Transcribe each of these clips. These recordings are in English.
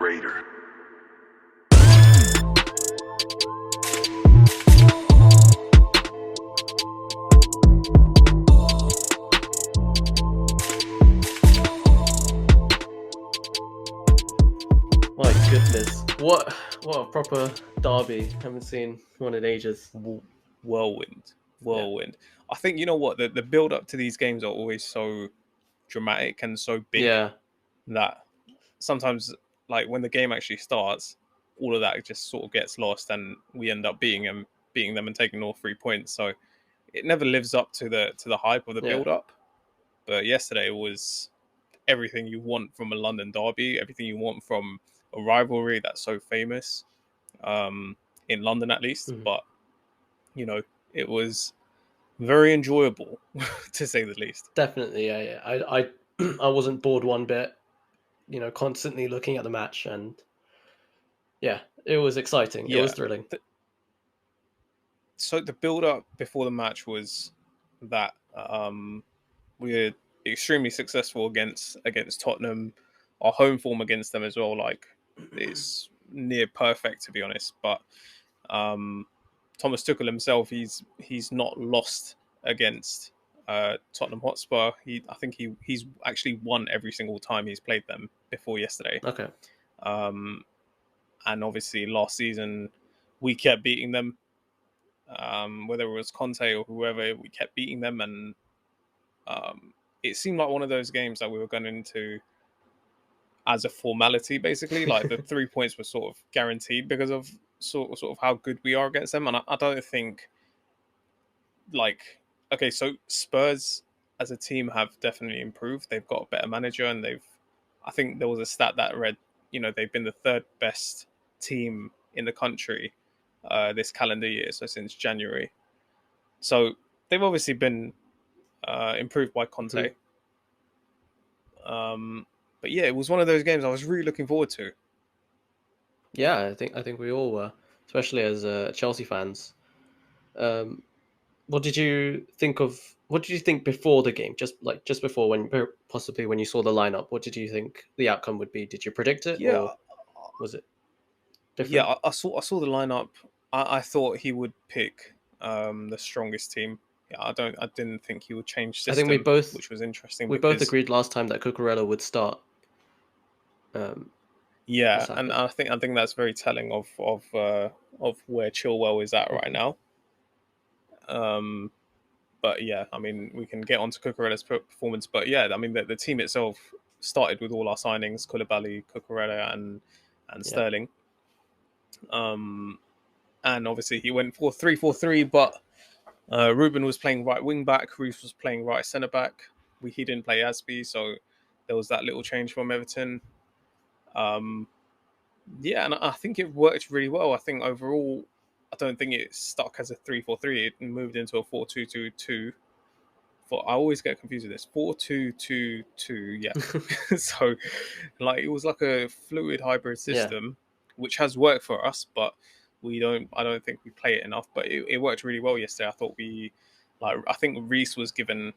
Raider. My goodness, what a proper derby! Haven't seen one in ages. Whirlwind. I think, you know what, the build up to these games are always so dramatic and so big that sometimes, like, when the game actually starts, all of that just sort of gets lost and we end up beating them and taking all 3 points. So it never lives up to the hype of the build up. But yesterday was everything you want from a London derby, everything you want from a rivalry that's so famous, in London at least. But you know, it was very enjoyable to say the least. Definitely, yeah. I wasn't bored one bit. You know, constantly looking at the match, and yeah, it was exciting. It was thrilling. So the build up before the match was that we were extremely successful against Tottenham. Our home form against them as well, like, it's near perfect, to be honest. But Thomas Tuchel himself, he's not lost against Tottenham Hotspur. I think he's actually won every single time he's played them before yesterday. Okay. And obviously last season we kept beating them. Whether it was Conte or whoever, we kept beating them, and it seemed like one of those games that we were going into as a formality, basically. Like, the 3 points were sort of guaranteed because of sort of how good we are against them. And I don't think, like, okay, so Spurs as a team have definitely improved. They've got a better manager, and I think there was a stat that read, you know, they've been the third best team in the country this calendar year, so since January. So they've obviously been improved by Conte. But yeah, it was one of those games I was really looking forward to. Yeah, I think we all were, especially as Chelsea fans. What did you think before the game? Just before, when you saw the lineup, what did you think the outcome would be? Did you predict it, Yeah, or was it different? yeah. I saw the lineup. I thought he would pick the strongest team. Yeah, I didn't think he would change system, I think which was interesting. We both agreed last time that Cucurella would start. Yeah, and I think that's very telling of where Chilwell is at right now. But yeah, I mean, we can get onto Cucurella's performance. But yeah, I mean, the team itself started with all our signings: Koulibaly, Cucurella, and Sterling. And obviously he went 4-3-4-3, but Ruben was playing right wing back, Reece was playing right centre back. He didn't play Asby, so there was that little change from Everton. Yeah, and I think it worked really well. I think overall, I don't think it stuck as a 3-4-3. It moved into a 4-2-2-2. I always get confused with this 4-2-2-2. Yeah, so like, it was like a fluid hybrid system, which has worked for us, but I don't think we play it enough. But it worked really well yesterday. I thought I think Reece was given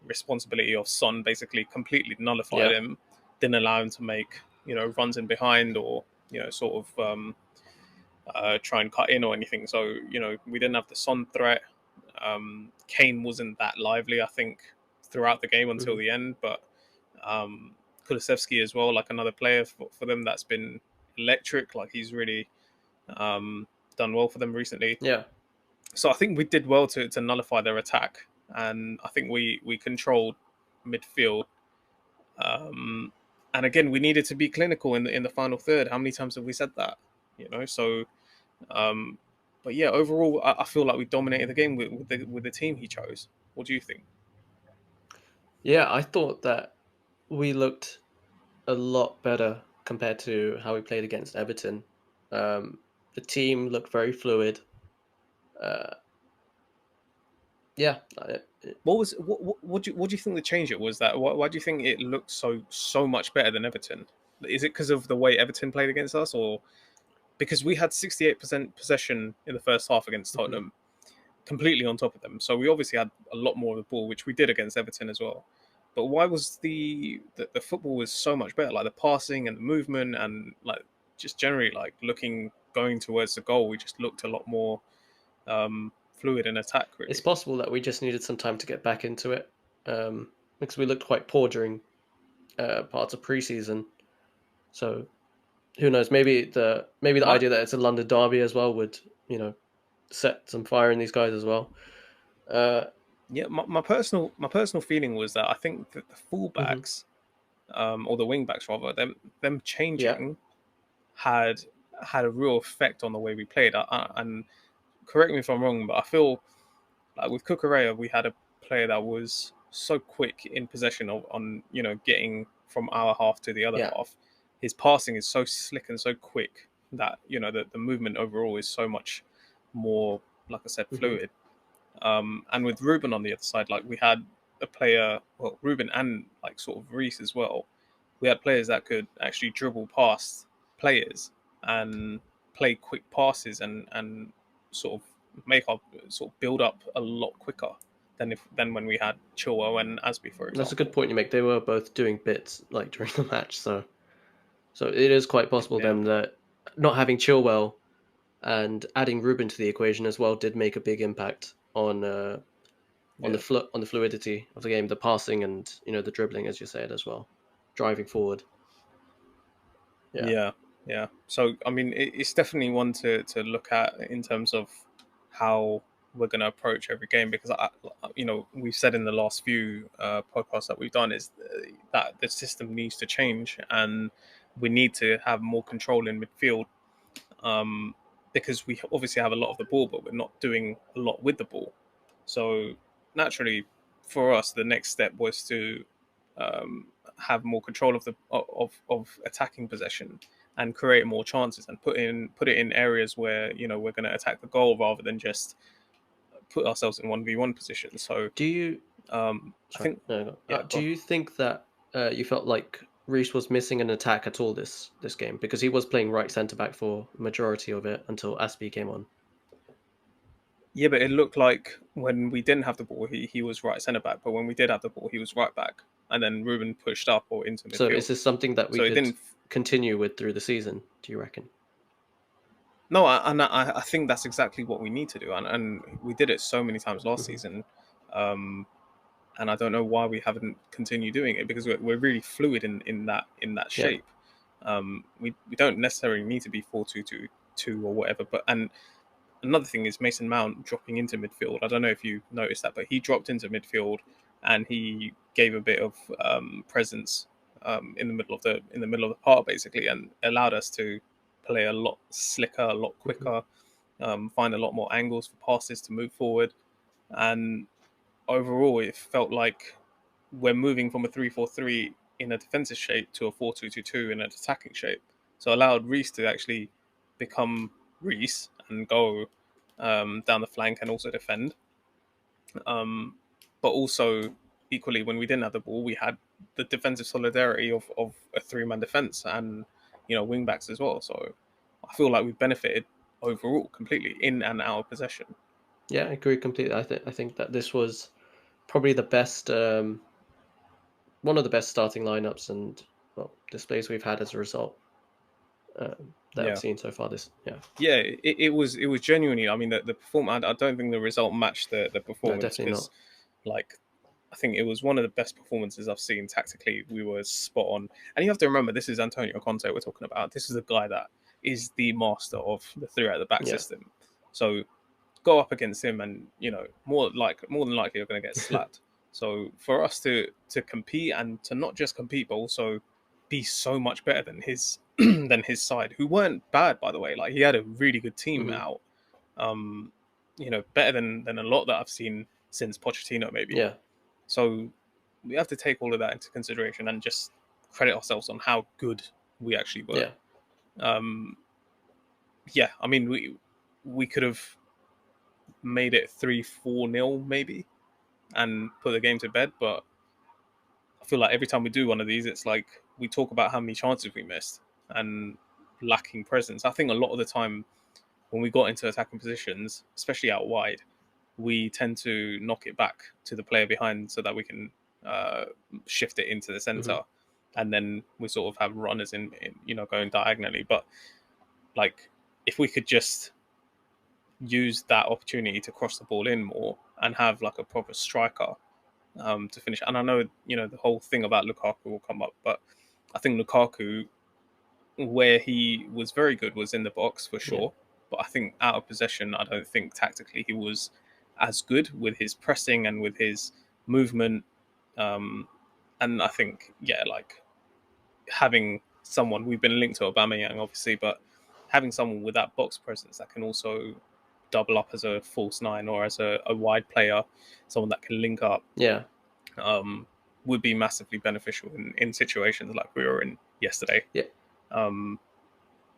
responsibility of Son, basically completely nullified him, didn't allow him to make, you know, runs in behind, or, you know, sort of try and cut in or anything. So, you know, we didn't have the Son threat. Kane wasn't that lively, I think, throughout the game until the end. But Kulusevski as well, like another player for them that's been electric. Like, he's really done well for them recently. Yeah. So I think we did well to nullify their attack, and I think we controlled midfield. And again, we needed to be clinical in the final third. How many times have we said that? You know, so. But yeah, overall, I feel like we dominated the game with the team he chose. What do you think? Yeah, I thought that we looked a lot better compared to how we played against Everton. The team looked very fluid. Yeah. What do you think the change it was? That why do you think it looked so much better than Everton? Is it because of the way Everton played against us, or because we had 68% possession in the first half against Tottenham, completely on top of them? So we obviously had a lot more of the ball, which we did against Everton as well. But why was the football was so much better? Like the passing and the movement and like just generally like going towards the goal, we just looked a lot more fluid in attack. It's Really, possible that we just needed some time to get back into it, because we looked quite poor during parts of preseason. So who knows? Maybe the my idea that it's a London derby as well would, set some fire in these guys as well. Uh, yeah, my personal feeling was that I think that the mhm. fullbacks, or the wing backs rather, them Yeah, changing had had a real effect on the way we played. And correct me if I'm wrong, but I feel like with Cucurella, we had a player that was so quick in possession of on getting from our half to the other yeah, half. His passing is so slick and so quick that the movement overall is so much more, like I said, hmm fluid. And with Ruben on the other side, like we had a player, well, Ruben and like sort of Reese as well. We had players that could actually dribble past players and play quick passes and sort of make our sort of build up a lot quicker than when we had Chilwell and Asby, for that's a good example. point you make. They were both doing bits like during the match, so it is quite possible Yeah, then that not having Chilwell and adding Ruben to the equation as well did make a big impact yeah. on the fluidity of the game, the passing and the dribbling, as you said as well, driving forward. Yeah, Yeah, yeah. So I mean, it's definitely one to look at in terms of how we're going to approach every game because we've said in the last few podcasts that we've done is that the system needs to change and we need to have more control in midfield, um, because we obviously have a lot of the ball, but we're not doing a lot with the ball. So naturally, for us, the next step was to have more control of of attacking possession and create more chances and put it in areas where we're going to attack the goal rather than just put ourselves in 1v1 position. So do you I sorry think, no, no. yeah, Do go on. you think that you felt like Reece was missing an attack at all this game, because he was playing right centre back for majority of it until Aspie came on? Yeah, but it looked like when we didn't have the ball, he was right centre back, but when we did have the ball, he was right back, and then Ruben pushed up or into So is midfield. this something that we So it could didn't. continue with through the season, do you reckon? No, I think that's exactly what we need to do, and we did it so many times last Hmm season, um, and I don't know why we haven't continued doing it because we're really fluid in that Yeah. shape. We don't necessarily need to be 4-2-2-2 or whatever, but and another thing is Mason Mount dropping into midfield. I don't know if you noticed that, but he dropped into midfield and he gave a bit of presence in the middle of the park basically, and allowed us to play a lot slicker, a lot hmm quicker, find a lot more angles for passes to move forward, and overall it felt like we're moving from a 3-4-3 in a defensive shape to a 4-2-2-2 in an attacking shape. So allowed Reese to actually become Reese and go down the flank and also defend. Um, but also equally, when we didn't have the ball, we had the defensive solidarity of a three-man defense and wing backs as well. So I feel like we've benefited overall completely in and out of possession. Yeah, I agree completely. I think that this was probably the best, one of the best starting lineups and, well, displays we've had as a result, that I've Yeah. seen so far. This, yeah, Yeah, it was genuinely. I mean, the performance. I don't think the result matched the no, performance definitely because, not. like, I think it was one of the best performances I've seen tactically. We were spot on, and you have to remember this is Antonio Conte we're talking about. This is the guy that is the master of the three at the back Yeah, system. So go up against him, and more than likely you're going to get slapped. So for us to compete and to not just compete, but also be so much better than his than his side, who weren't bad by the way. Like he had a really good team hmm out. Um, better than a lot that I've seen since Pochettino maybe. yeah, So we have to take all of that into consideration and just credit ourselves on how good we actually were. yeah, Um, yeah, I mean we could have made it 3-4-0 maybe and put the game to bed, but I feel like every time we do one of these, it's like we talk about how many chances we missed and lacking presence. I think a lot of the time when we got into attacking positions, especially out wide, we tend to knock it back to the player behind so that we can shift it into the center, Mhm. and then we sort of have runners in going diagonally. But like, if we could just use that opportunity to cross the ball in more and have like a proper striker to finish. And I know the whole thing about Lukaku will come up, but I think Lukaku, where he was very good, was in the box for Yeah. sure. But I think out of possession, I don't think tactically he was as good with his pressing and with his movement. Um, and I think, like having someone, we've been linked to Aubameyang obviously, but having someone with that box presence that can also double up as a false nine or as a wide player, someone that can link up, Yeah. um, would be massively beneficial in situations like we were in yesterday, Yeah. um,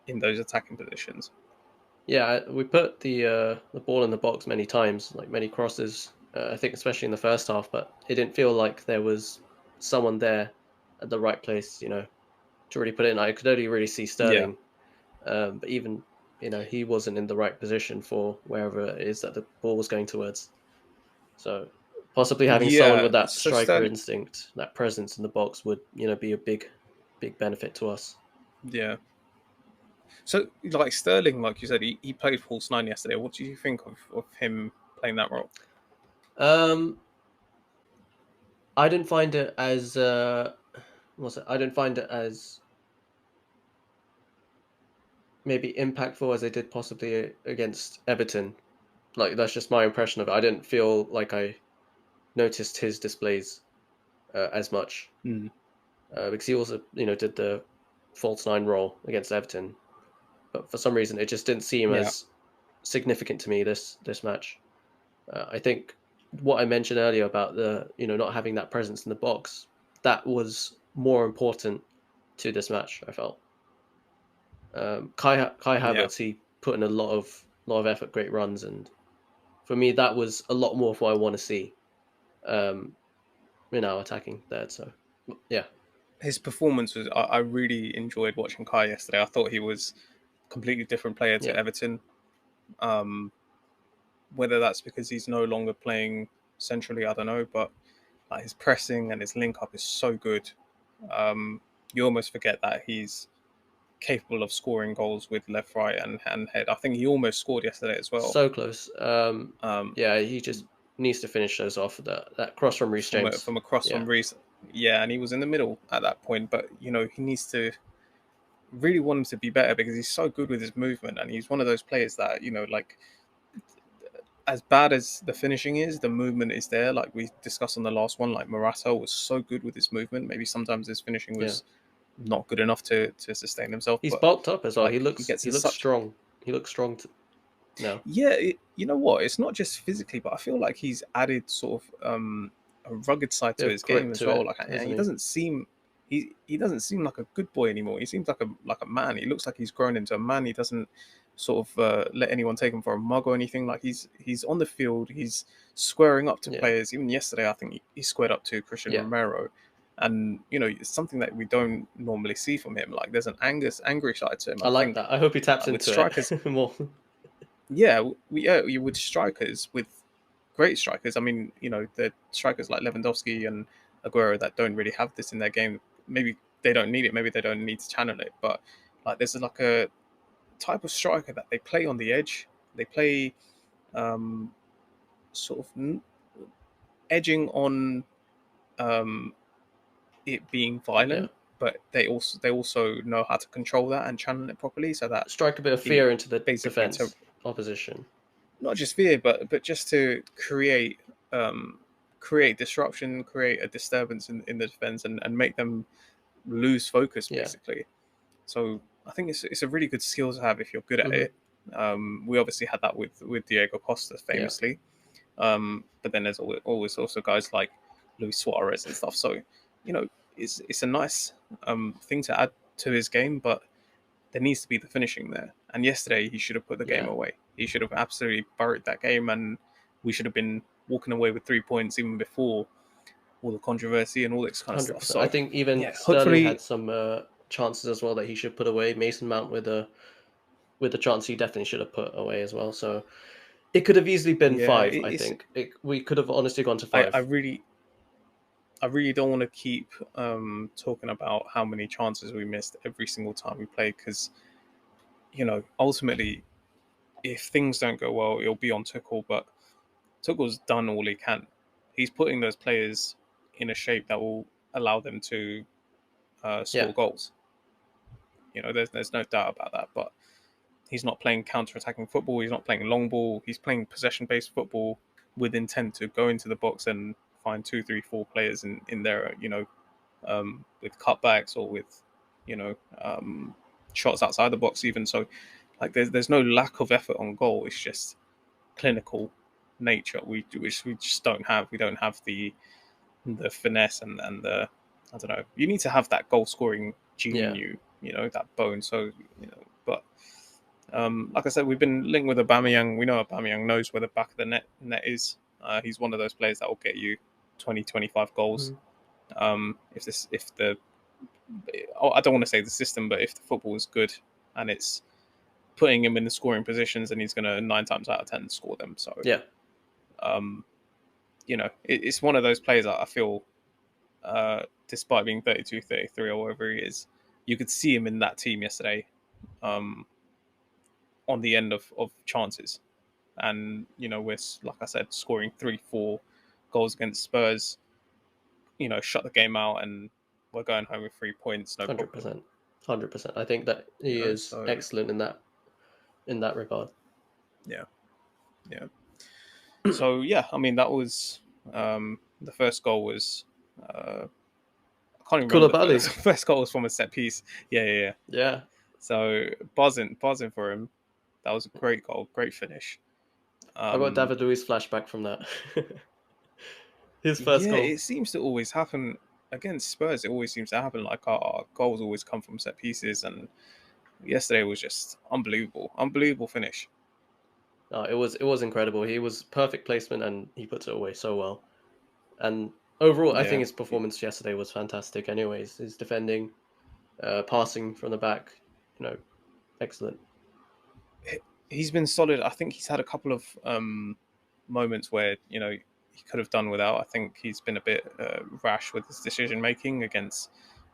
in those attacking positions. Yeah, we put the ball in the box many times, like many crosses. I think especially in the first half, but it didn't feel like there was someone there at the right place, to really put it in. I could only really see Yeah, Sterling, but even he wasn't in the right position for wherever it is that the ball was going towards. So possibly having someone yeah. with that So striker Sterling, instinct, that presence in the box would be a big benefit to us. yeah. So like Sterling, like you said, he played false nine yesterday. What do you think of him playing that role? Um, I didn't find it as what's it? I didn't find it as maybe impactful as they did possibly against Everton. Like that's just my impression of it. I didn't feel like I noticed his displays as much Mm. because he also did the false nine role against Everton, but for some reason it just didn't seem Yeah, as significant to me this match. I think what I mentioned earlier about the not having that presence in the box, that was more important to this match. I felt Kai yeah. Havertz, he put in a lot of effort, great runs, and for me that was a lot more of what I want to see um, in our attacking third. So yeah, His performance was. I really enjoyed watching Kai yesterday. I thought he was a completely different player to yeah, Everton. Um, whether that's because he's no longer playing centrally, I don't know. But like, his pressing and his link up is so good. You almost forget that he's capable of scoring goals with left, right, and head. I think he almost scored yesterday as well. so close. Um, Yeah, he just needs to finish those off. That cross from Reece James. from across Yeah, from Reece, yeah, and he was in the middle at that point. But he needs to really want him to be better because he's so good with his movement, and he's one of those players that like, as bad as the finishing is, the movement is there. Like we discussed on the last one, like Morata was so good with his movement. Maybe sometimes his finishing yeah. was not good enough to sustain himself, He's but bulked up as well. He like he looks gets he in looks such. strong. He looks strong now. Yeah, you know what? It's not just physically, but I feel like he's added sort of a rugged side to Bit of his game grit as to well. it, Like, and hasn't he he? doesn't seem he doesn't seem like a good boy anymore. He seems like a man. He looks like he's grown into a man. He doesn't sort of let anyone take him for a mug or anything. Like he's on the field. He's squaring up to Yeah, players. Even yesterday, I think he squared up to Christian yeah. Romero. And it's something that we don't normally see from him. Like there's an angry side to him. I I like think that. I hope he taps like, with into strikers, it more. yeah, you with strikers, with great strikers. I mean, the strikers like Lewandowski and Aguero that don't really have this in their game. Maybe they don't need it. Maybe they don't need to channel it. But like, there's like a type of striker that they play on the edge. They play um, sort of edging on um, it being Yeah, violent, but they also know how to control that and channel it properly, so that strike a bit of it fear into the basically to defense opposition. not just fear, but just to um, create disruption, create a disturbance in the defense, and make them lose focus Yeah. basically. So I think it's a really good skill to have if you're good at Hmm. it. We obviously had that with Diego Costa Yeah. famously, but then there's always also guys like Luis Suarez and stuff. So it's a nice thing to add to his game, but there needs to be the finishing there. And yesterday, he should have put the game Yeah. away. He should have absolutely buried that game, and we should have been walking away with 3 points even before all the controversy and all this kind of stuff. 100%. I So, think even yeah, Sterling had hopefully, some chances as well that he should put away. Mason Mount with a chance he definitely should have put away as well. So it could have easily been yeah, five. I think we could have honestly gone to I five. really, I really don't want to keep talking about how many chances we missed every single time we played, because ultimately, if things don't go well, it'll be on Tuchel. But Tuchel's done all he can. He's putting those players in a shape that will allow them to Yeah, score goals. There's no doubt about that. But he's not playing counter-attacking football. He's not playing long ball. He's playing possession-based football with intent to go into the box and find 2, 3, 4 players in there. With cutbacks or with you know shots outside the box even. So like there's no lack of effort on goal. It's just clinical nature which we just don't have. We don't have the finesse and the, I don't know. You need to have that goal scoring gene in yeah, you. That bone. So but like I said, we've been linked with Aubameyang. We know Aubameyang knows where the back of the net is. He's one of those players that will get you 20, 25 goals. Mhm. If the I don't want to say the system, but if the football is good and it's putting him in the scoring positions, and he's going to 9 times out of 10 score them. So, Yeah, um, it's one of those players that I feel, despite being 32, 33 or whatever he is, you could see him in that team yesterday, um, on the end of chances. And, we're, like I said, scoring 3, 4 goals against Spurs, shut the game out, and we're going home with 3 points, no hundred problem. percent, 100%. I think that he is So excellent in that regard. yeah, yeah. So yeah, I mean that was the first goal was I can't even remember the Koulibaly, first first goal was from a set piece. Yeah, yeah, yeah. yeah. So buzzing for him. That was a great goal, great finish. I got Um, David Luiz flashback from that. His first yeah, goal. it seems to always happen against Spurs. It always seems to happen. Like our goals always come from set pieces, and yesterday was just unbelievable, unbelievable finish. No, it was incredible. He was perfect placement and he puts it away so well. And overall, I think Yeah, his performance yesterday was fantastic. Anyways, his defending, passing from the back, excellent. he's been solid. I think he's had a couple of moments where he could have done without. I think he's been a bit rash with his decision making against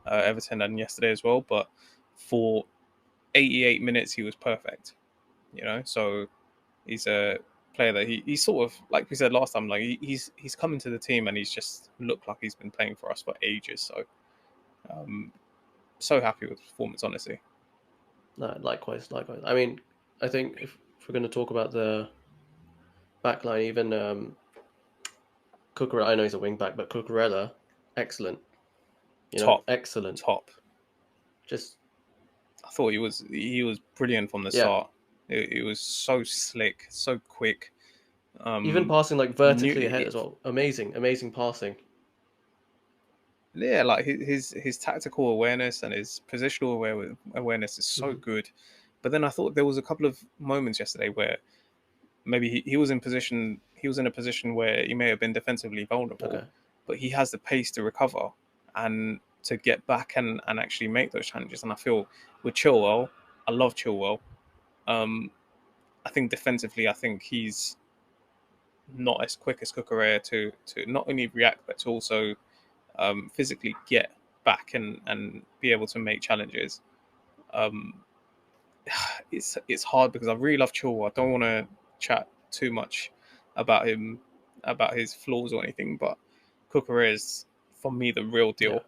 Everton and yesterday as well. But for 88 minutes, he was perfect. So he's a player that he's sort of, like we said last time. Like he's come into the team and he's just looked like he's been playing for us for ages. So um, so happy with the performance, honestly. No, likewise, likewise. I mean, I think if we're going to talk about the back line, even Cucurella, I know he's a wing back, but Cucurella, excellent. Top, Excellent. top. Just I thought he was brilliant from the yeah, start. It was so slick, so quick. even Um, passing like new, vertically ahead as well. Amazing, amazing passing. yeah, like his tactical awareness and his positional awareness is so Hmm. good. But then I thought there was a couple of moments yesterday where maybe he was in position. He was in a position where he may have been defensively vulnerable, Okay. but he has the pace to recover and to get back and actually make those challenges. And I feel with Chilwell, I love Chilwell. Um, I think defensively, I think he's not as quick as Cucurella to not only react but to also physically get back and be able to make challenges. Um, it's hard because I really love Chilwell. I don't want to chat too much about him, about his flaws or anything, but Cucurella is for me the real Yeah. deal.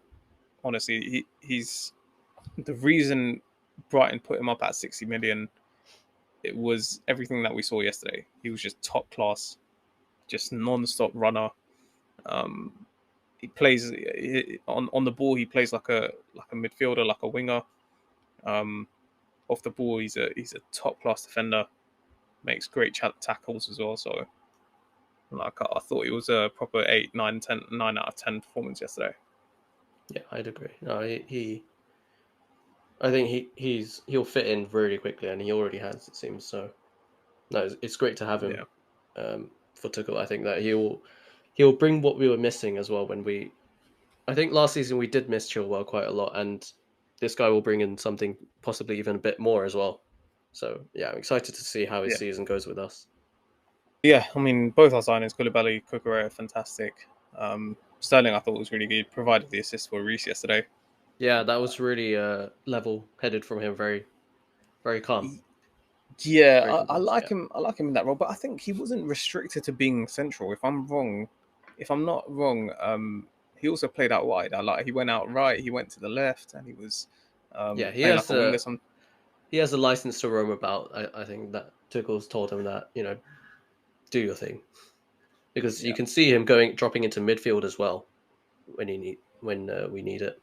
Honestly, he's the reason Brighton put him up at 60 million. It was everything that we saw yesterday. He was just top class, just non-stop runner. Um, he plays on the ball. He plays like a midfielder, like a winger. Um, Off the ball, he's a top class defender. Makes great tackles as well. So, like I thought, it was a proper 8, 9, 10, 9 out of 10 performance yesterday. Yeah, I'd agree. No, I think he'll fit in really quickly, and he already has. It seems so. No, it's great to have him Yeah, for Tuchel. I think that he'll bring what we were missing as well. I think last season we did miss Chilwell quite a lot, and this guy will bring in something possibly even a bit more as well. So yeah, I'm excited to see how his yeah, season goes with us. yeah. I mean, both our signings, Koulibaly, Cucurella, fantastic. Sterling, I thought was really good. Provided the assist for Reece yesterday. Yeah, that was really level-headed from him. Very, very calm, Yeah, very I composed. like Yeah, him. I like him in that role, but I think he wasn't restricted to being central. If I'm not wrong, he also played out wide. I like he went out right, he went to the left, and he was yeah. He playing like has a winger. a Some he has a license to roam about. I think that Tuchel's told him that do your thing because you yeah, can see him dropping into midfield as well when we need it.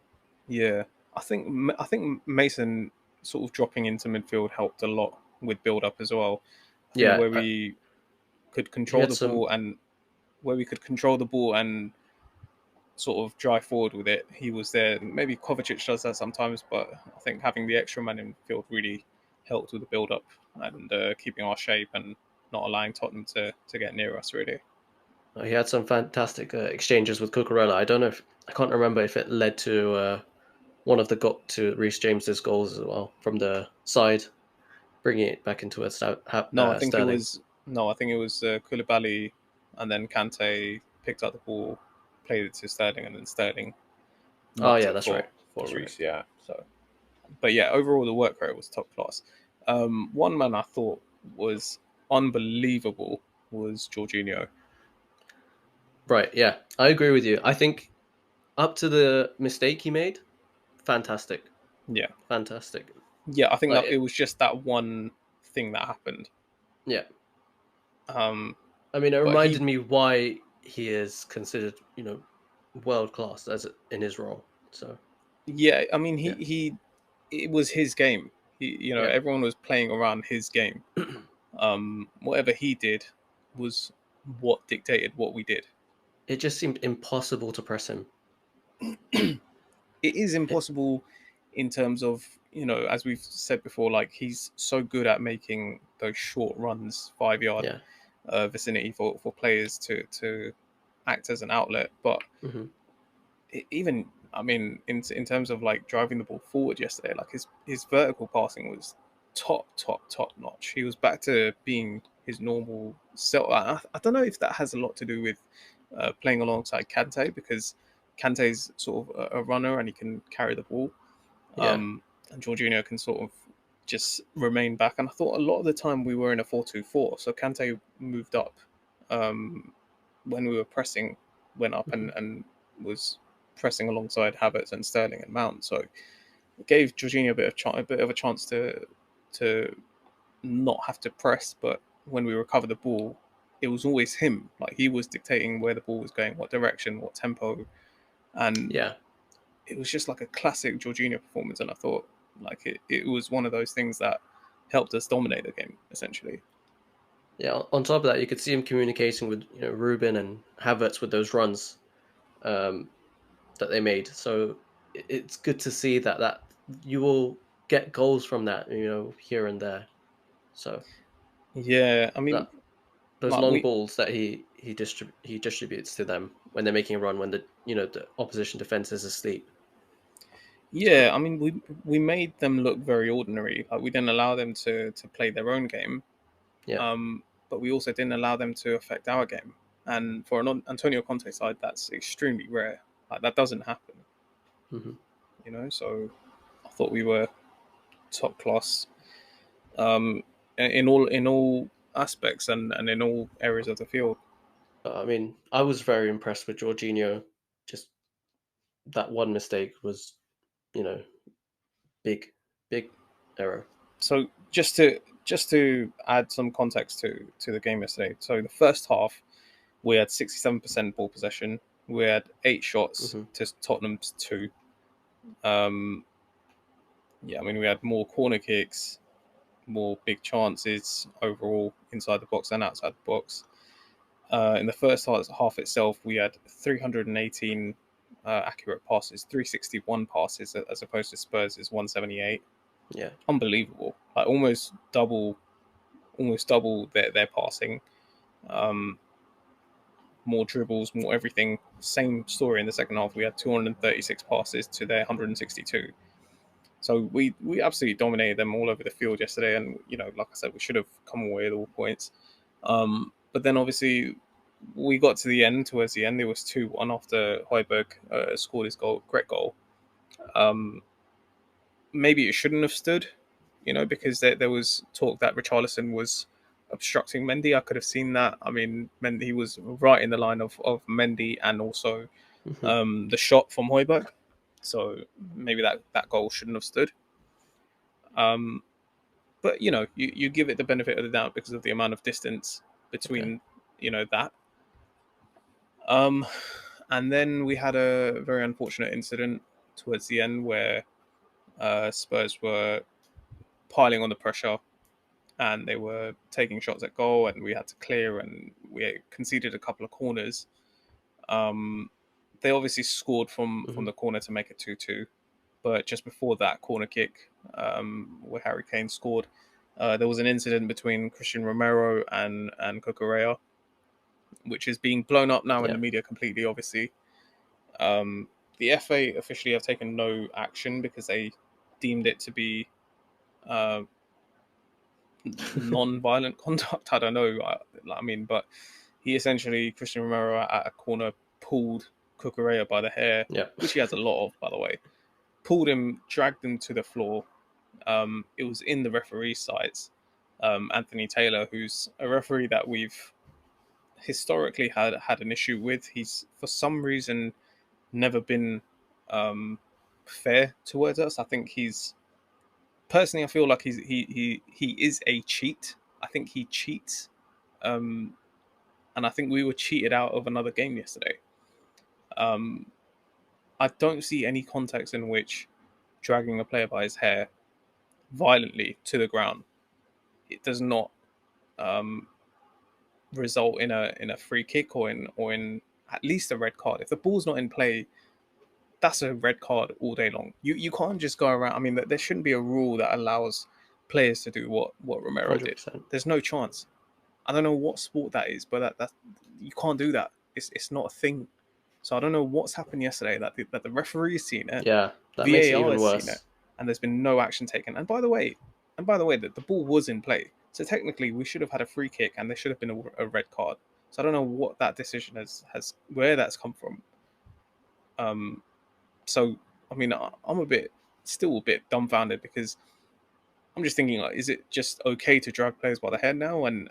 yeah. I think Mason sort of dropping into midfield helped a lot with build up as well. I think Yeah, where we could he control had the some. ball and where we could control the ball and sort of drive forward with it. He was there. Maybe Kovacic does that sometimes, but I think having the extra man in field really helped with the build up and keeping our shape and not allowing Tottenham to get near us really. He had some fantastic exchanges with Cucurella. I don't know if I can't remember if it led to one of the got to Reece James's goals as well from the side, bringing it back into a No, I think it Sterling. was no, I think it was Koulibaly, and then Kante picked up the ball, played it to Sterling, and then Sterling Oh knocked yeah, it that's right. for That's right. Reece. Yeah. So, but yeah, overall the work rate was top class. One man I thought was unbelievable was Jorginho. Right. Yeah, I agree with you. I think up to the mistake he made, fantastic, Yeah, fantastic. yeah. I think that it Like, was just that one thing that happened. yeah. Um, I mean, it but reminded he, me why he is considered, world class in his role. So yeah. I mean, yeah, it was his game. yeah. Everyone was playing around his game. Whatever he did was what dictated what we did. It just seemed impossible to press him. It is It, impossible in terms of, as we've said before, like he's so good at making those short runs, 5 yard yeah. vicinity for players to act as an outlet. But Hmm. even, I mean, in terms of like driving the ball forward yesterday, like his vertical passing was top notch. He was back to being his normal self. I don't know if that has a lot to do with playing alongside Kante, because Kante's sort of a runner and he can carry the ball, Yeah. and Jorginho can sort of just remain back. And I thought a lot of the time we were in a 4-2-4, so Kante moved up um, when we were pressing, went up Hmm. and was pressing alongside Havertz and Sterling and Mount. So it gave Jorginho a bit of a chance to not have to press. But when we recover the ball, it was always him. Like he was dictating where the ball was going, what direction, what tempo, and Yeah. it was just like a classic Jorginho performance. And I thought like it was one of those things that helped us dominate the game essentially. Yeah. On top of that, you could see him communicating with Ruben and Havertz with those runs um, that they made. So it's good to see that you will get goals from that, here and there. So Yeah, I mean, that those like long we balls that he distributes to them when they're making a run when the opposition defense is asleep. So Yeah, I mean, we made them look very ordinary. Like we didn't allow them to play their own game, yeah. but we also didn't allow them to affect our game. And for an Antonio Conte side, that's extremely rare. Like that doesn't happen, Hmm. So I thought we were top class um, in all aspects and in all areas of the field. I mean, I was very impressed with Jorginho. Just that one mistake was, you know, big, big error. So just to add some context to the game yesterday. So the first half, we had 67% ball possession. We had 8 shots Hmm. to Tottenham's 2. Um, yeah, I mean, we had more corner kicks, more big chances overall inside the box and outside the box. In the first half itself, we had 318 accurate passes, 361 passes, as opposed to Spurs' 178. Yeah, Unbelievable! Like almost double their passing. Um, more dribbles, more everything. Same story in the second half. We had 236 passes to their 162. So we absolutely dominated them all over the field yesterday. And like I said, we should have come away with all points. But then obviously we got to the end. Towards the end, it was 2-1 after Højbjerg scored his great goal. Maybe it shouldn't have stood, because there was talk that Richarlison was obstructing Mendy. I could have seen that. I mean, Mendy was right in the line of Mendy and also the shot from Højbjerg. So maybe that goal shouldn't have stood. But you give it the benefit of the doubt because of the amount of distance between that. And then we had a very unfortunate incident towards the end where Spurs were piling on the pressure and they were taking shots at goal, and we had to clear, and we conceded a couple of corners. They obviously scored from the corner to make it 2-2, but just before that corner kick, where Harry Kane scored, there was an incident between Christian Romero and Cucurella, which is being blown up now in the media completely, obviously. The FA officially have taken no action because they deemed it to be non-violent conduct. I don't know. But he essentially, Christian Romero at a corner, pulled Cucurella by the hair, which he has a lot of, by the way. Pulled him, dragged him to the floor. It was in the referee's sights. Anthony Taylor, who's a referee that we've historically had an issue with. He's, for some reason, never been fair towards us. I think personally, I feel like he is a cheat. I think he cheats, and I think we were cheated out of another game yesterday. I don't see any context in which dragging a player by his hair violently to the ground, it does not result in a free kick or in at least a red card. If the ball's not in play, that's a red card all day long. You can't just go around. I mean, there shouldn't be a rule that allows players to do what Romero 100%. did. There's no chance. I don't know what sport that is, but that you can't do that. It's not a thing. So I don't know what's happened yesterday that the referee's seen it. Yeah, that makes it even has worse. seen it, and there's been no action taken. And by the way, that the ball was in play. So technically, we should have had a free kick, and there should have been a red card. So I don't know what that decision has where that's come from. So I mean, I'm still a bit dumbfounded because I'm just thinking, like, is it just okay to drag players by the hair now and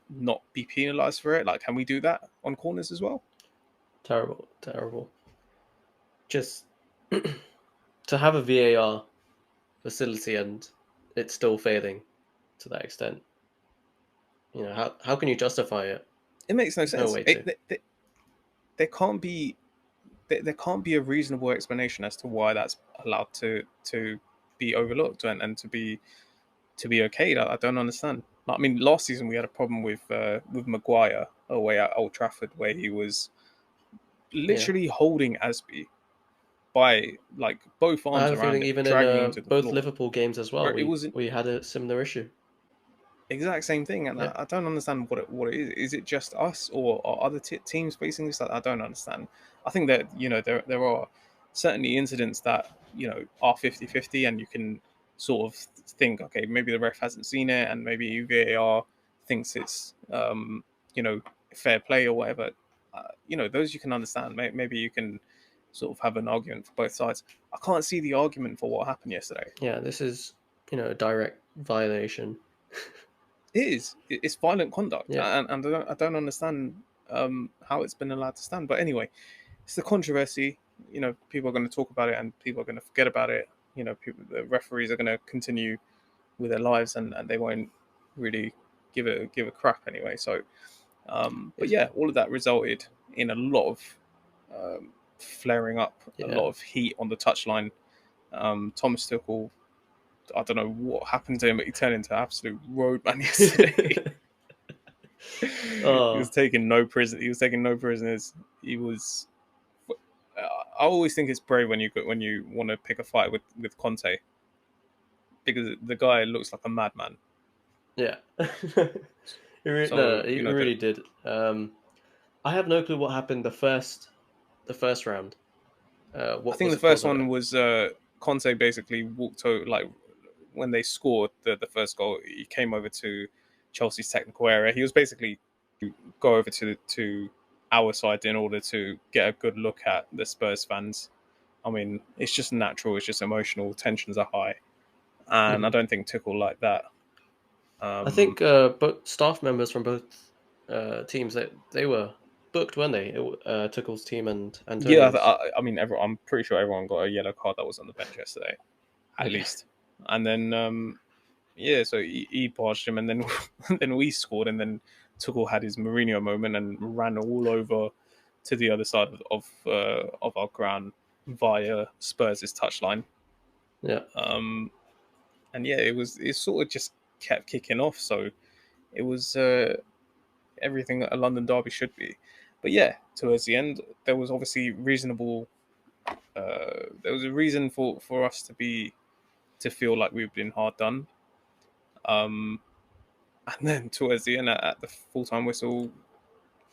not be penalised for it? Like, can we do that on corners as well? Terrible. Just to have a VAR facility and it's still failing to that extent. How can you justify it? It makes no There's sense. no way to. There can't be a reasonable explanation as to why that's allowed to be overlooked and to be okayed. I don't understand. I mean, last season we had a problem with Maguire away at Old Trafford where he was literally holding Asby by like both arms I have a around feeling him, even dragging him in to the both floor. Liverpool games as well, It wasn't we had a similar issue. exact same thing, and I don't understand what it is. Is it just us, or are other teams facing this? I don't understand. I think that there are certainly incidents that are 50-50, and you can sort of think, okay, maybe the ref hasn't seen it, and maybe VAR thinks it's fair play or whatever. Those you can understand. Maybe you can sort of have an argument for both sides. I can't see the argument for what happened yesterday. Yeah, this is a direct violation. It's violent conduct, Yeah. and I don't understand how it's been allowed to stand. But anyway, it's the controversy. People are going to talk about it, and people are going to forget about it. The referees are going to continue with their lives, and they won't really give a crap anyway. So, but yeah, all of that resulted in a lot of flaring up, a lot of heat on the touchline. Thomas Tuchel, I don't know what happened to him, but he turned into an absolute roadman yesterday. He was taking no prisoners. He was. I always think it's brave when you want to pick a fight with Conte, because the guy looks like a madman. Yeah, he really did. I have no clue what happened the first round. I think the first one was Conte basically walked over, like when they scored the first goal. He came over to Chelsea's technical area. He was basically go over to our side in order to get a good look at the Spurs fans. I mean, it's just natural. It's just emotional. Tensions are high, and I don't think Tuchel like that. I think both staff members from both teams they were booked, weren't they? Tuchel's team and Yeah, Antonio's. I mean, I'm pretty sure everyone got a yellow card that was on the bench yesterday, at Yeah. least. And then, yeah, so he barged him, and then and then we scored, and then Tuchel had his Mourinho moment and ran all over to the other side of our ground via Spurs' touchline. Yeah. And yeah, it sort of just kept kicking off. So it was everything that a London derby should be. But yeah, towards the end, there was obviously reasonable. There was a reason for us to feel like we've been hard done. Um, and then towards the end, at the full time whistle,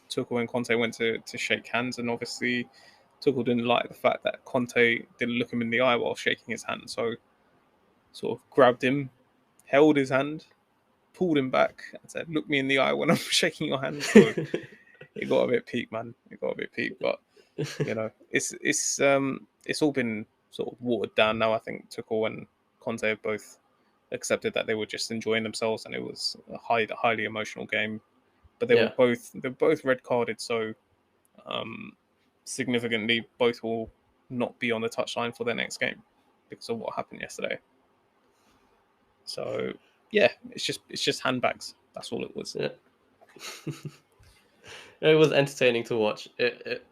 Tuchel and Conte went to shake hands, and obviously Tuchel didn't like the fact that Conte didn't look him in the eye while shaking his hand, so sort of grabbed him, held his hand, pulled him back, and said, "Look me in the eye when I'm shaking your hand." So it got a bit peak, man. It got a bit peak, but you know, it's all been sort of watered down now. I think Tuchel and Conte have both accepted that they were just enjoying themselves, and it was a highly emotional game. But Yeah. they're both red carded, so um, significantly, both will not be on the touchline for their next game because of what happened yesterday. So yeah, it's just handbags. That's all it was. Yeah. It was entertaining to watch. It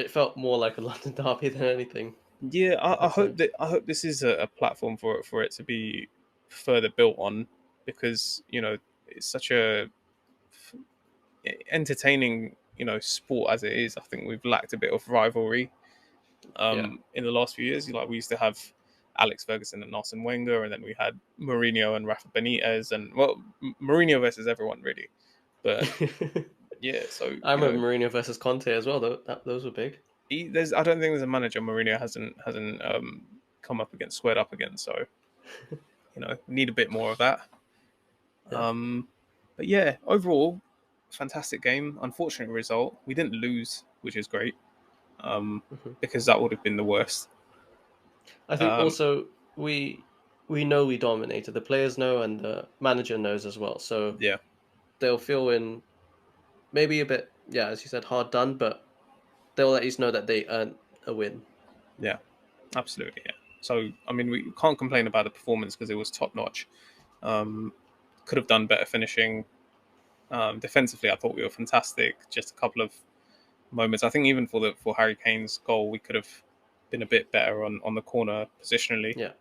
felt more like a London derby than anything, Yeah, I'd say. I hope this is a platform for it to be further built on, because you know it's such a entertaining sport as it is. I think we've lacked a bit of rivalry Yeah. in the last few years. Like we used to have Alex Ferguson and Arsene Wenger, and then we had Mourinho and Rafa Benitez, and well, Mourinho versus everyone really. But yeah, so I remember Mourinho versus Conte as well. Though those were big. I don't think there's a manager Mourinho hasn't come up against, squared up against. So we need a bit more of that. Yeah. But yeah, overall, fantastic game. Unfortunate result. We didn't lose, which is great, Mhm. because that would have been the worst. I think Um, also we know we dominated. The players know, and the manager knows as well. So yeah, they'll feel in maybe a bit, yeah, as you said, hard done, but they'll at least know that they earned a win. yeah, absolutely. Yeah. So I mean, we can't complain about the performance because it was top notch. Um, could have done better finishing. Defensively, I thought we were fantastic. Just a couple of moments. I think even for Harry Kane's goal, we could have been a bit better on the corner positionally. Yeah.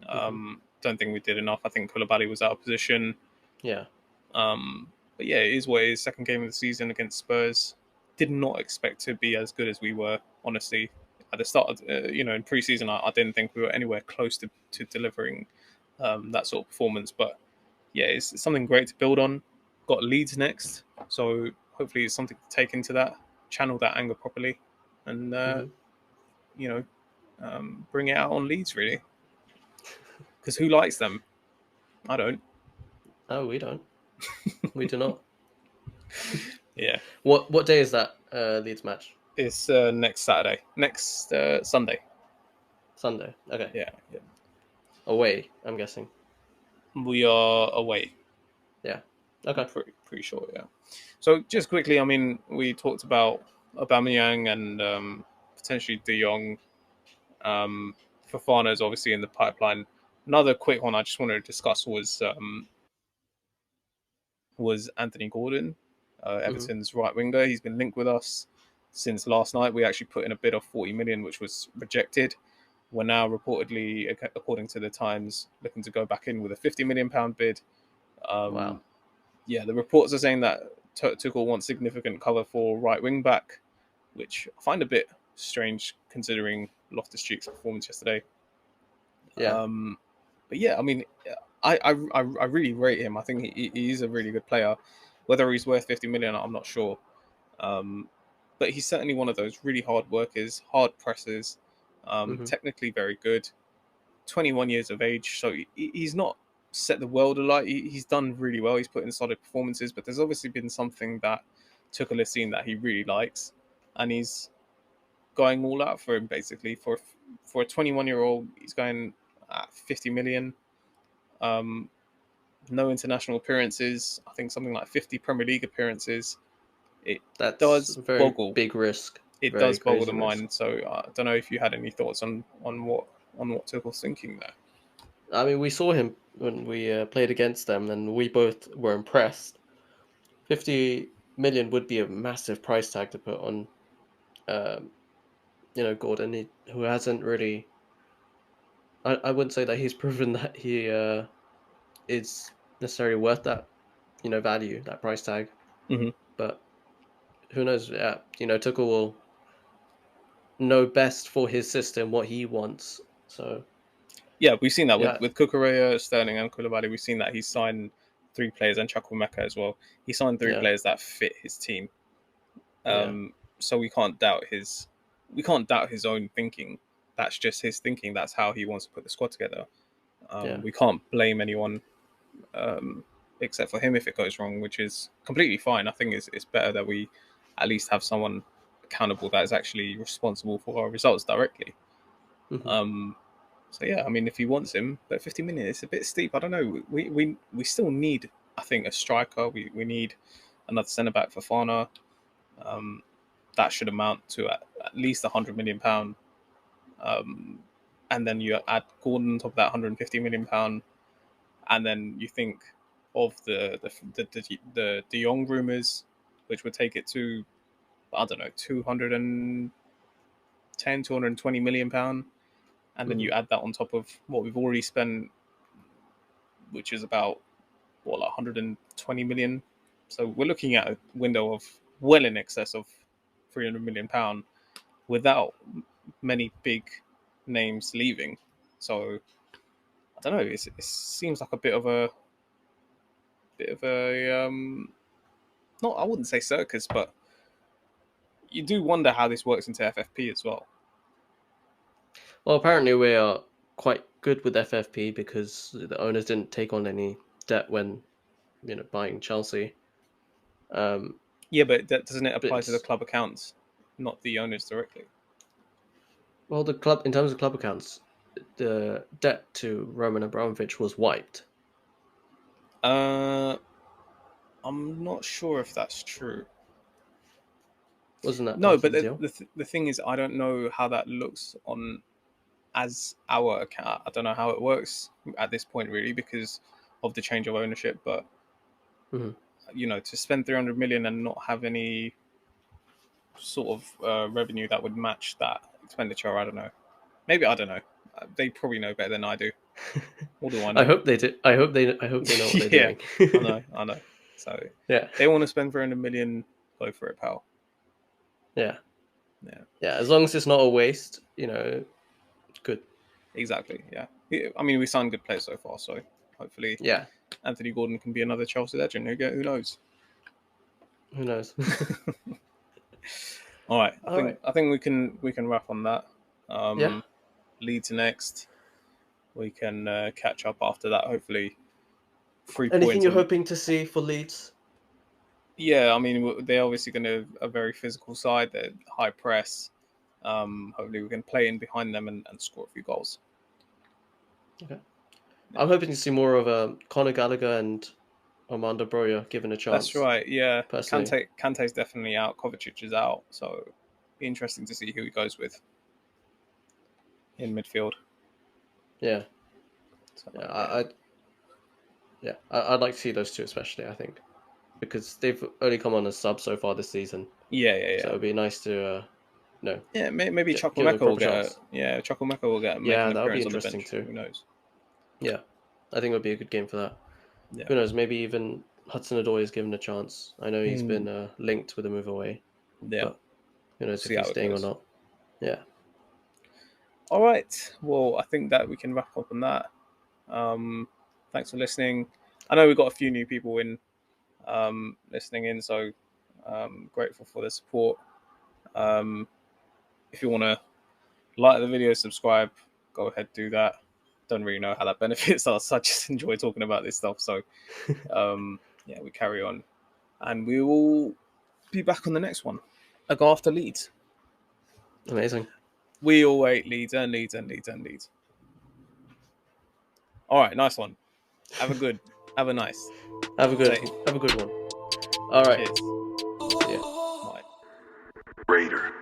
Hmm. Don't think we did enough. I think Koulibaly was out of position. Yeah. But yeah, it is what it is. Second game of the season against Spurs. Did not expect to be as good as we were, honestly. At the start, in pre-season, I didn't think we were anywhere close to delivering that sort of performance. But yeah, it's something great to build on. Got Leeds next, so hopefully it's something to take into that, channel that anger properly, and Hmm. you know, bring it out on Leeds really. Because who likes them? I don't. Oh, we don't. We do not. Yeah, What day is that Leeds match? it's next Saturday, next Sunday. Sunday. Okay. Yeah, yeah. Away, I'm guessing. We are away. Yeah. I'm Okay. pretty sure. Yeah. So just quickly, I mean, we talked about Aubameyang and potentially De Jong. Fofana is obviously in the pipeline. Another quick one I just wanted to discuss was Anthony Gordon, Hmm. Everton's right winger. He's been linked with us since last night. We actually put in a bid of 40 million, which was rejected. We're now reportedly, according to the Times, looking to go back in with a 50 million pound bid. Um, Wow. yeah, the reports are saying that Tuchel wants significant cover for right wing back, which I find a bit strange considering Loftus-Cheek's performance yesterday. Yeah. But yeah, I mean, I really rate him. I think he's a really good player. Whether he's worth 50 million, I'm not sure. Um, but he's certainly one of those really hard workers, hard pressers, Hmm. technically very good. 21 years of age, so he's not set the world alight. He's done really well. He's put in solid performances, but there's obviously been something that Tuchel has seen that he really likes, and he's going all out for him basically. For a 21-year-old, he's going at 50 million. No international appearances. I think something like 50 Premier League appearances. It That's does a very boggle. big risk. It Very does boggle crazy the risk. mind. So I don't know if you had any thoughts on what Tuchel's thinking there. I mean, we saw him when we played against them, and we both were impressed. 50 million would be a massive price tag to put on, um, Gordon, who hasn't really. I wouldn't say that he's proven that he is necessarily worth that, value, that price tag. Mm-hmm. But who knows? Yeah, Tuchel will know best for his system what he wants. So Yeah, we've seen that yeah, with Cucurella, Sterling, and Koulibaly. We've seen that he's signed 3 players, and Chukwuemeka as well. He signed 3 yeah, players that fit his team. yeah, So we can't doubt his own thinking. That's just his thinking. That's how he wants to put the squad together. yeah. We can't blame anyone um, except for him if it goes wrong, which is completely fine. I think it's better that we at least have someone accountable that is actually responsible for our results directly. Hmm. So yeah, I mean, if he wants him, but 50 million is a bit steep. I don't know. We still need, I think, a striker. We need another centre back for Fana. Um, that should amount to at least £100 million. And then you add Gordon on top of that £150 million, and then you think of the De Jong rumours, which would take it to, I don't know, 220 million pound, and then Hmm. you add that on top of what we've already spent, which is about what, like 120 million. So we're looking at a window of well in excess of £300 million without many big names leaving. So I don't know. It seems like a bit of a not, I wouldn't say circus, but you do wonder how this works into FFP as well. Well, apparently we are quite good with FFP because the owners didn't take on any debt when buying Chelsea. Um, Yeah, but doesn't it apply to the but club accounts, not the owners directly? well, the club, in terms of club accounts, the debt to Roman Abramovich was wiped. Uh, I'm not sure if that's true. Wasn't that No, part but of the deal? the thing is, I don't know how that looks on as our account. I don't know how it works at this point, really, because of the change of ownership. But Hmm. to spend 300 million and not have any sort of revenue that would match that expenditure, I don't know. Maybe, I don't know. They probably know better than I do. What do I I know? hope they do. I hope they know what they're Yeah, doing. I know. So Yeah, they want to spend 300 million. Go for it, pal. yeah, Yeah, yeah. As long as it's not a waste, good. exactly. Yeah. I mean, we signed good players so far, so hopefully Yeah, Anthony Gordon can be another Chelsea legend. Who knows? who knows? All right, All right. I think we can wrap on that. Yeah. Leeds next. We can catch up after that. Hopefully, 3 points. Anything you're And hoping to see for Leeds? yeah, I mean, they're obviously going to a very physical side. They're high press. Hopefully, we can play in behind them and score a few goals. Okay. Yeah. I'm hoping to see more of Conor Gallagher and Armando Broja given a That's chance. right. Yeah, Personally, Kante's definitely out. Kovacic is out. So, be interesting to see who he goes with in midfield. yeah, So yeah, yeah, I'd like to see those two especially. I think because they've only come on as subs so far this season, so yeah. it'd be nice to Yeah, maybe give them a Chukwuemeka will proper get a chance. Chukwuemeka will get make Yeah, an that would be appearance on the interesting bench. too. Who knows? Yeah, I think it would be a good game for that. Yeah. Who knows? Maybe even Hudson-Odoi is given a chance. I know he's Mm, been linked with a move away, yeah. but who We'll knows if see he's how it staying or goes. not? Yeah. All right. Well, I think that we can wrap up on that. Thanks for listening. I know we've got a few new people in listening in, so grateful for the support. If you want to like the video, subscribe, go ahead, do that. don't really know how that benefits us. I just enjoy talking about this stuff. So, yeah, we carry on, and we will be back on the next one. I go after Leeds. Amazing. We all wait Leeds and Leeds and Leeds and Leeds. All right, nice one. Have a nice. Have a good one. All right. Cheers. See ya. Bye. Raider.